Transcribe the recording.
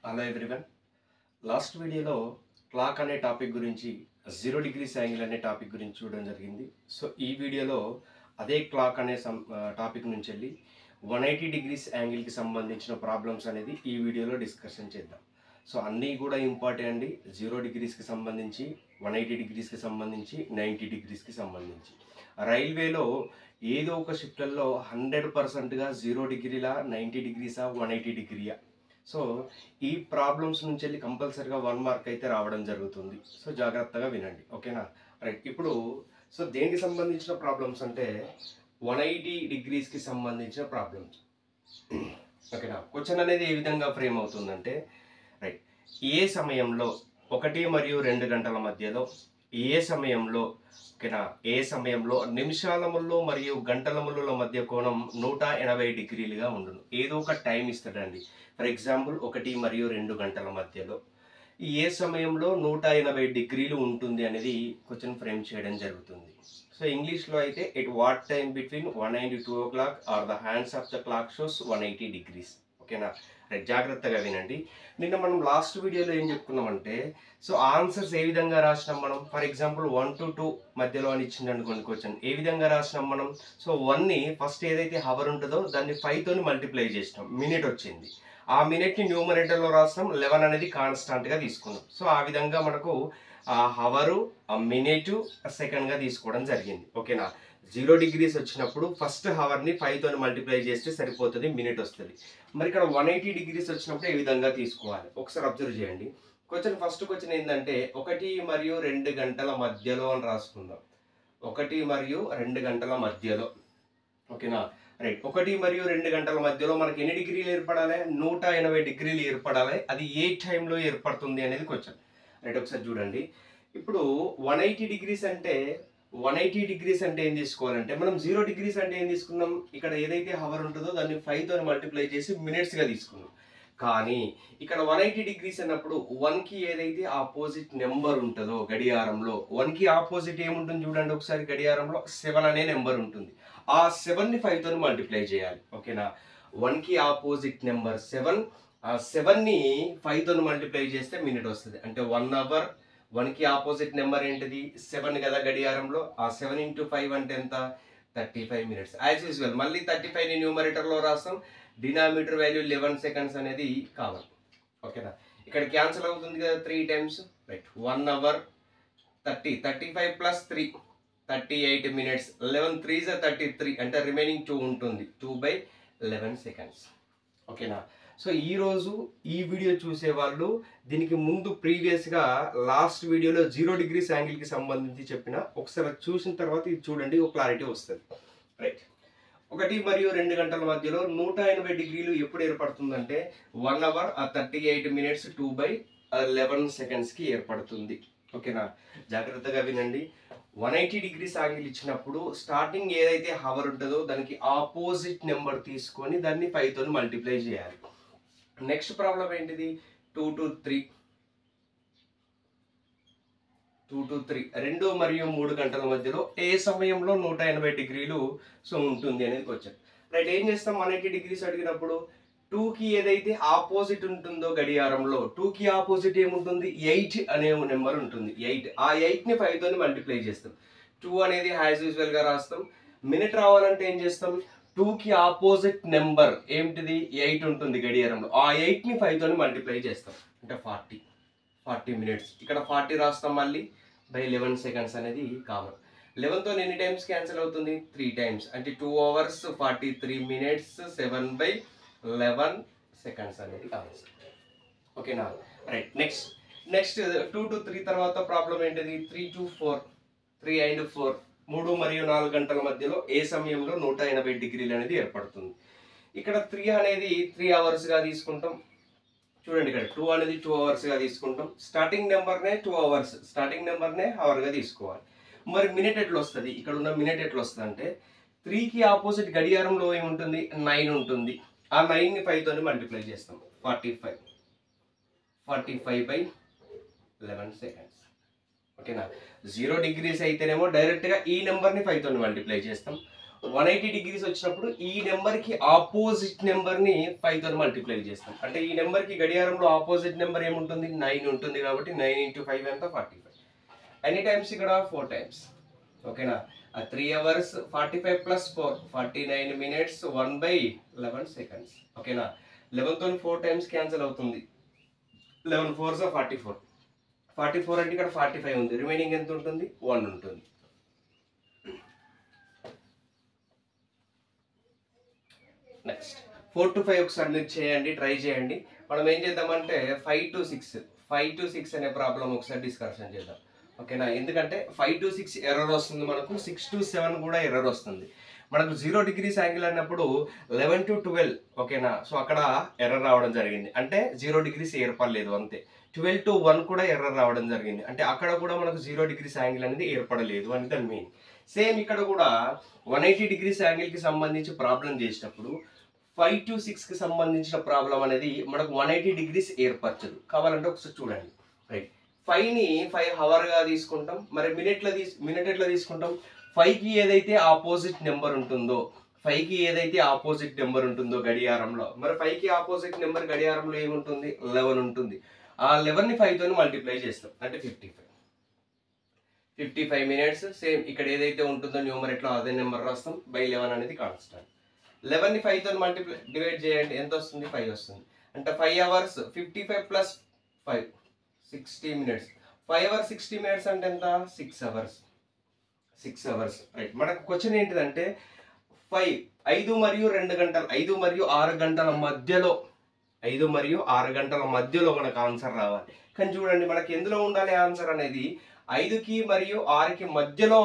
Hello everyone. Last వీడియోలో clock అనే topic గురించి 0 డిగ్రీస్ యాంగిల్ అనే టాపిక్ గురించి చూడడం జరిగింది. సో ఈ వీడియోలో అదే క్లాక్ అనే టాపిక్ నుంచి వెళ్ళి 180 డిగ్రీస్ యాంగిల్కి సంబంధించిన ప్రాబ్లమ్స్ అనేది ఈ వీడియోలో డిస్కషన్ చేద్దాం. సో అన్నీ కూడా ఇంపార్టెంట్ అండి. 0 డిగ్రీస్కి సంబంధించి, 180 డిగ్రీస్కి సంబంధించి, 90 డిగ్రీస్కి సంబంధించి. రైల్వేలో ఏదో ఒక షిఫ్ట్లలో 100%గా 0 డిగ్రీలా, 90 డిగ్రీసా, 180 డిగ్రీయా. సో ఈ ప్రాబ్లమ్స్ నుంచి వెళ్ళి కంపల్సరీగా 1 మార్క్ అయితే రావడం జరుగుతుంది. సో జాగ్రత్తగా వినండి, ఓకేనా? రైట్. ఇప్పుడు సో దేనికి సంబంధించిన ప్రాబ్లమ్స్ అంటే 180 డిగ్రీస్కి సంబంధించిన ప్రాబ్లమ్స్, ఓకేనా? క్వశ్చన్ అనేది ఏ విధంగా ఫ్రేమ్ అవుతుందంటే, రైట్, ఏ సమయంలో 1 మరియు 2 గంటల మధ్యలో, ఏ సమయంలో, ఓకేనా, ఏ సమయంలో నిమిషాలముల్లో మరియు గంటలముల మధ్య కోణం 180 డిగ్రీలుగా ఉండును. ఏదో ఒక టైం ఇస్తాడండి. ఫర్ ఎగ్జాంపుల్ 1 మరియు 2 గంటల మధ్యలో ఏ సమయంలో 180 డిగ్రీలు ఉంటుంది అనేది క్వశ్చన్ ఫ్రేమ్ చేయడం జరుగుతుంది. సో ఇంగ్లీష్లో అయితే at what time between 1 and 2 o'clock are the hands of the clock shows 180 degrees. ఓకేనా? రైట్, జాగ్రత్తగా వినండి. నిన్న మనం లాస్ట్ వీడియోలో ఏం చెప్పుకున్నామంటే, సో ఆన్సర్స్ ఏ విధంగా రాసినాం మనం. ఫర్ ఎగ్జాంపుల్ 1 to 2 మధ్యలో అని ఇచ్చింది అనుకోండి క్వశ్చన్. ఏ విధంగా రాసినాం మనం? సో 1ని ఫస్ట్ ఏదైతే హవర్ ఉంటుందో దాన్ని 5తోని మల్టిప్లై చేసినాం, మినిట్ వచ్చింది. ఆ మినిట్ని న్యూమరేటర్లో రాసినాం, 11 అనేది కాన్స్టాంట్గా తీసుకున్నాం. సో ఆ విధంగా మనకు ఆ హవరు, ఆ మినిట్, సెకండ్గా తీసుకోవడం జరిగింది. ఓకేనా? 0 డిగ్రీస్ వచ్చినప్పుడు ఫస్ట్ హవర్ని 5తోని మల్టిప్లై చేస్తే సరిపోతుంది, మినిట్ వస్తుంది. మరి ఇక్కడ 180 డిగ్రీస్ వచ్చినప్పుడు ఏ విధంగా తీసుకోవాలి ఒకసారి అబ్జర్వ్ చేయండి. ఫస్ట్ క్వశ్చన్ ఏంటంటే 1 మరియు 2 గంటల మధ్యలో అని రాసుకుందాం. 1 మరియు 2 గంటల మధ్యలో, ఓకేనా? రైట్. 1 మరియు 2 గంటల మధ్యలో మనకి ఎన్ని డిగ్రీలు ఏర్పడాలి? 180 డిగ్రీలు ఏర్పడాలి. అది ఏ టైంలో ఏర్పడుతుంది అనేది క్వశ్చన్. రైట్, ఒకసారి చూడండి. ఇప్పుడు 180 డిగ్రీస్ అంటే 180 డిగ్రీస్ అంటే ఏం తీసుకోవాలంటే, మనం 0 డిగ్రీస్ అంటే ఏం తీసుకున్నాం? ఇక్కడ ఏదైతే హవర్ ఉంటుందో దాన్ని 5తో మల్టిప్లై చేసి మినిట్స్గా తీసుకున్నాం. కానీ ఇక్కడ 180 డిగ్రీస్ అన్నప్పుడు 1కి ఏదైతే ఆపోజిట్ నెంబర్ ఉంటుందో గడియారంలో, 1కి ఆపోజిట్ ఏముంటుంది చూడండి ఒకసారి. గడియారంలో 7 అనే నెంబర్ ఉంటుంది. ఆ 7ని 5తో మల్టిప్లై చేయాలి. ఓకేనా? 1కి ఆపోజిట్ నెంబర్ 7, ఆ 7ని 5తో మల్టిప్లై చేస్తే మినిట్ వస్తుంది. అంటే 1 అవర్. 1కి ఆపోజిట్ నెంబర్ ఏంటిది? 7 కదా గడియారంలో. ఆ 7 into 5 అంటే ఎంత? 35 మినిట్స్. యాజ్ యూజువల్ మళ్ళీ 35ని న్యూమరేటర్లో రాస్తాం. డినామినేటర్ వాల్యూ 11 సెకండ్స్ అనేది కావాలి. ఓకేనా? ఇక్కడ క్యాన్సిల్ అవుతుంది కదా 3 times. Right. 1 hour 35 plus 3 38 minutes. 11 3s 33 అంటే రిమైనింగ్ 2 ఉంటుంది. 2/11 సెకండ్స్. ఓకేనా? సో ఈరోజు ఈ వీడియో చూసేవాళ్ళు దీనికి ముందు ప్రీవియస్గా లాస్ట్ వీడియోలో 0 డిగ్రీస్ యాంగిల్కి సంబంధించి చెప్పిన, ఒకసారి చూసిన తర్వాత ఇది చూడండి, ఒక క్లారిటీ వస్తుంది. రైట్. 1 మరియు 2 గంటల మధ్యలో 180 డిగ్రీలు ఎప్పుడు ఏర్పడుతుందంటే 1 అవర్ 38 మినిట్స్ 2/11 సెకండ్స్కి ఏర్పడుతుంది. ఓకేనా? జాగ్రత్తగా వినండి. 180 డిగ్రీస్ యాంగిల్ ఇచ్చినప్పుడు స్టార్టింగ్ ఏదైతే హవర్ ఉంటుందో దానికి ఆపోజిట్ నెంబర్ తీసుకొని దాన్ని 5తో మల్టిప్లై చేయాలి. నెక్స్ట్ ప్రాబ్లం ఏంటిది? 2 to 3. 2 మరియు 3 గంటల మధ్యలో ఏ సమయంలో 180 డిగ్రీలు సో ఉంటుంది అనేది క్వశ్చన్. రైట్. ఏం చేస్తాం? 180 డిగ్రీస్ అడిగినప్పుడు 2కి ఏదైతే ఆపోజిట్ ఉంటుందో గడియారంలో, 2కి ఆపోజిట్ ఏముంటుంది? 8 అనే నెంబర్ ఉంటుంది. 8. ఆ 8ని 5తో మల్టిప్లై చేస్తాం. 2 అనేది యాజ్ యూజువల్గా రాస్తాం. మినిట్ రావాలంటే ఏం చేస్తాం? 2కి ఆపోజిట్ నెంబర్ ఏమిటిది? 8 ఉంటుంది గడియారంలో. ఆ 8ని 5తో మల్టిప్లై చేస్తాం. అంటే 40 మినిట్స్. ఇక్కడ 40 రాస్తాం మళ్ళీ /11 సెకండ్స్ అనేది కామన్. 11తో ఎన్ని టైమ్స్ క్యాన్సిల్ అవుతుంది? 3 times. అంటే 2 hours 43 minutes 7/11 సెకండ్స్ అనేది కామన్. ఓకేనా? రైట్. నెక్స్ట్ 2 to 3 తర్వాత ప్రాబ్లం ఏంటిది? 3 to 4. 3 and 4 3 మరియు 4 గంటల మధ్యలో ఏ సమయంలో 180 డిగ్రీలు అనేది ఏర్పడుతుంది? ఇక్కడ 3 అనేది 3 అవర్స్గా తీసుకుంటాం. చూడండి, ఇక్కడ 2 అనేది 2 అవర్స్గా తీసుకుంటాం. స్టార్టింగ్ నెంబర్నే 2 అవర్స్, స్టార్టింగ్ నెంబర్నే అవర్గా తీసుకోవాలి. మరి మినిట్ ఎట్లా వస్తుంది? ఇక్కడ ఉన్న మినిట్ ఎట్లా వస్తుంది అంటే 3కి ఆపోజిట్ గడియారంలో ఏముంటుంది? 9 ఉంటుంది. ఆ 9ని 5తో మల్టిప్లై చేస్తాం. 45/11 సెకండ్స్. ఓకేనా? 0 డిగ్రీస్ అయితేనేమో డైరెక్ట్గా ఈ నెంబర్ని 5తో మల్టిప్లై చేస్తాం. 180 degrees వచ్చినప్పుడు ఈ నెంబర్కి ఆపోజిట్ నెంబర్ని 5తో మల్టిప్లై చేస్తాం. అంటే ఈ నెంబర్కి గడియారంలో ఆపోజిట్ నెంబర్ ఏముంటుంది? 9 ఉంటుంది కాబట్టి 9 × 5 ఎంత? 45. ఎనీ టైమ్స్ ఇక్కడ 4 టైమ్స్. ఓకేనా? 3 hours 45 + 4 49 minutes 1/11 seconds. ఓకేనా? 11తో 4 టైమ్స్ క్యాన్సిల్ అవుతుంది. 11 4s 44. 44 అంటే ఇక్కడ 45 ఉంది. రిమైనింగ్ ఎంత ఉంటుంది? 1 ఉంటుంది. నెక్స్ట్ 4 to 5 ఒకసారి మీరు చేయండి, ట్రై చేయండి. మనం ఏం చేద్దామంటే 5 to 6 అనే ప్రాబ్లం ఒకసారి డిస్కషన్ చేద్దాం. ఓకేనా? ఎందుకంటే 5 to 6 ఎర్రర్ వస్తుంది మనకు, 6 to 7 కూడా ఎర్రర్ వస్తుంది. మనకు 0 degrees యాంగిల్ అన్నప్పుడు 11 to 12. ఓకేనా? సో అక్కడ ఎర్రర్ రావడం జరిగింది, అంటే 0 degrees ఏర్పడలేదు అంతే. 12 to 1 కూడా ఎర్రర్ రావడం జరిగింది, అంటే అక్కడ కూడా మనకు 0 degrees యాంగిల్ అనేది ఏర్పడలేదు అని దాని మీన్. సేమ్ ఇక్కడ కూడా 180 degrees యాంగిల్కి సంబంధించి ప్రాబ్లం చేసినప్పుడు 5 to 6కి సంబంధించిన ప్రాబ్లం అనేది మనకు 180 degrees ఏర్పరచదు. కావాలంటే ఒకసారి చూడండి. రైట్, 5ని 5 హవర్గా తీసుకుంటాం, మరి మినిట్ ఎట్లా తీసుకుంటాం? 5కి ఏదైతే ఆపోజిట్ నెంబర్ ఉంటుందో, 5కి ఏదైతే ఆపోజిట్ నెంబర్ ఉంటుందో గడియారంలో, మరి 5కి ఆపోజిట్ నెంబర్ గడియారంలో ఏముంటుంది? 11 ఉంటుంది. ఆ 11ని 5తో మల్టిప్లై చేస్తాం, అంటే 55 minutes. సేమ్ ఇక్కడ ఏదైతే ఉంటుందో న్యూమరేట్లో అదే నెంబర్ రాస్తాం. బై 11 అనేది కాన్స్టాంట్. 11ని 5తో మల్టిప్లై డివైడ్ చేయండి, ఎంత వస్తుంది? 5 వస్తుంది. అంటే 5 hours 55 + 5 60 minutes. 5 hours 60 minutes అంటే ఎంత? 6 hours. రైట్, మనకు క్వశ్చన్ ఏంటిదంటే 5 మరియు 2 గంటలు, 5 మరియు 6 గంటల మధ్యలో, 5 మరియు 6 గంటల మధ్యలో మనకు ఆన్సర్ రావాలి. కానీ చూడండి, మనకి ఎందులో ఉండాలి ఆన్సర్ అనేది? 5కి మరియు 6కి మధ్యలో